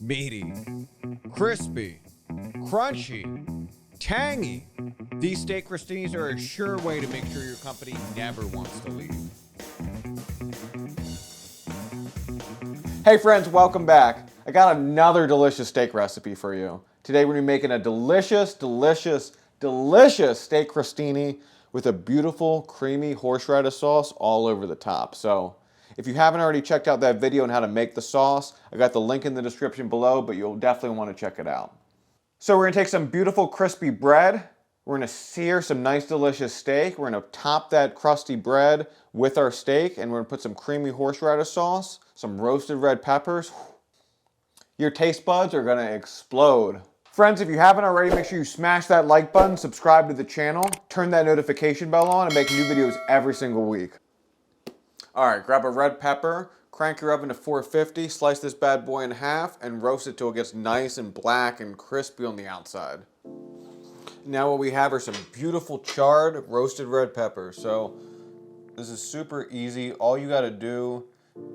meaty, crispy, crunchy, tangy. These steak crostinis are a sure way to make sure your company never wants to leave. Hey friends, welcome back. I got another delicious steak recipe for you. Today we're gonna be making a delicious steak crostini with a beautiful creamy horseradish sauce all over the top. So if you haven't already checked out that video on how to make the sauce, I got the link in the description below, but you'll definitely want to check it out. So we're gonna take some beautiful crispy bread. We're gonna sear some nice delicious steak. We're gonna top that crusty bread with our steak, and we're gonna put some creamy horseradish sauce, some roasted red peppers. Your taste buds are gonna explode. Friends, if you haven't already, make sure you smash that like button, subscribe to the channel, turn that notification bell on, and make new videos every single week. All right, grab a red pepper, crank your oven to 450, slice this bad boy in half, and roast it till it gets nice and black and crispy on the outside. Now what we have are some beautiful charred roasted red peppers. So this is super easy. All you gotta do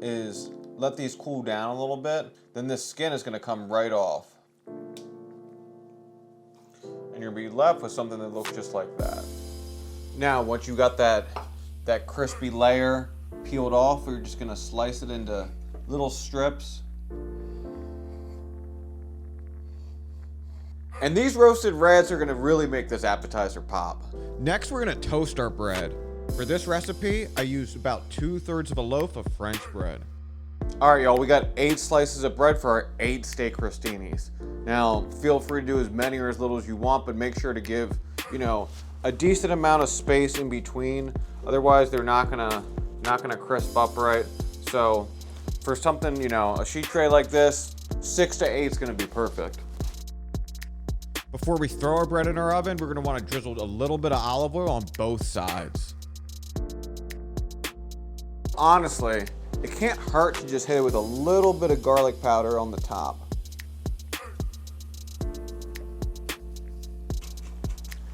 is let these cool down a little bit. Then this skin is gonna come right off. And you're gonna be left with something that looks just like that. Now, once you got that crispy layer peeled off, we're just gonna slice it into little strips. And these roasted reds are gonna really make this appetizer pop. Next, we're gonna toast our bread. For this recipe, I used about 2/3 of a loaf of French bread. All right, y'all, we got 8 slices of bread for our 8 steak crostinis. Now, feel free to do as many or as little as you want, but make sure to give, a decent amount of space in between. Otherwise, they're not gonna crisp up right. So, for something, a sheet tray like this, 6 to 8 is gonna be perfect. Before we throw our bread in our oven, we're gonna wanna drizzle a little bit of olive oil on both sides. Honestly, it can't hurt to just hit it with a little bit of garlic powder on the top.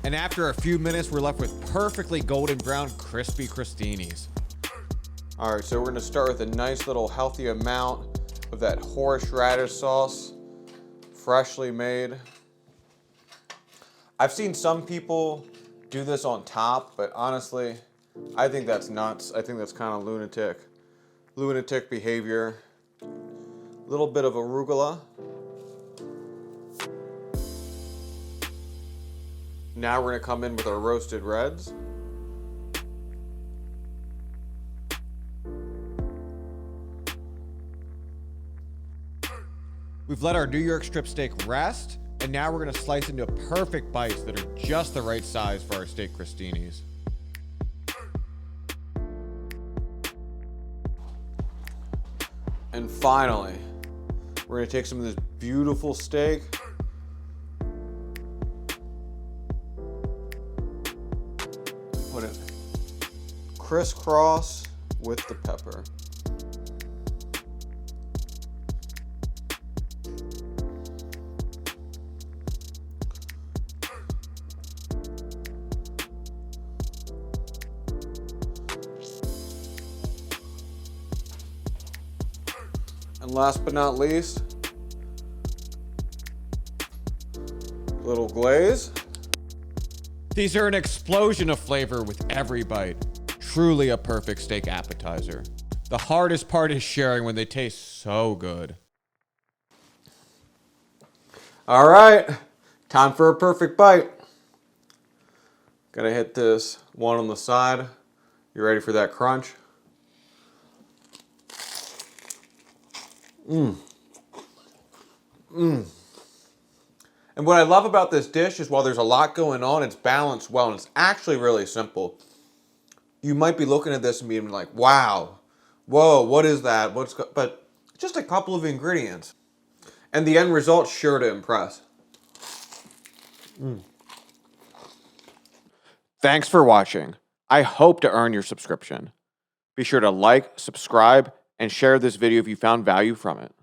And after a few minutes, we're left with perfectly golden brown crispy crostinis. All right, so we're gonna start with a nice little healthy amount of that horseradish sauce, freshly made. I've seen some people do this on top, but honestly, I think that's nuts. I think that's kind of lunatic behavior. A little bit of arugula. Now we're gonna come in with our roasted reds. We've let our New York strip steak rest, and now we're gonna slice into perfect bites that are just the right size for our steak crostinis. And finally, we're gonna take some of this beautiful steak, put it crisscross with the pepper. And last but not least, a little glaze. These are an explosion of flavor with every bite. Truly a perfect steak appetizer. The hardest part is sharing when they taste so good. All right, time for a perfect bite. Gotta hit this one on the side. You ready for that crunch? And what I love about this dish is while there's a lot going on, it's balanced well, and it's actually really simple. You might be looking at this and being like, wow, whoa, what is that? But just a couple of ingredients. And the end result's sure to impress. Thanks for watching. I hope to earn your subscription. Be sure to like, subscribe, and share this video if you found value from it.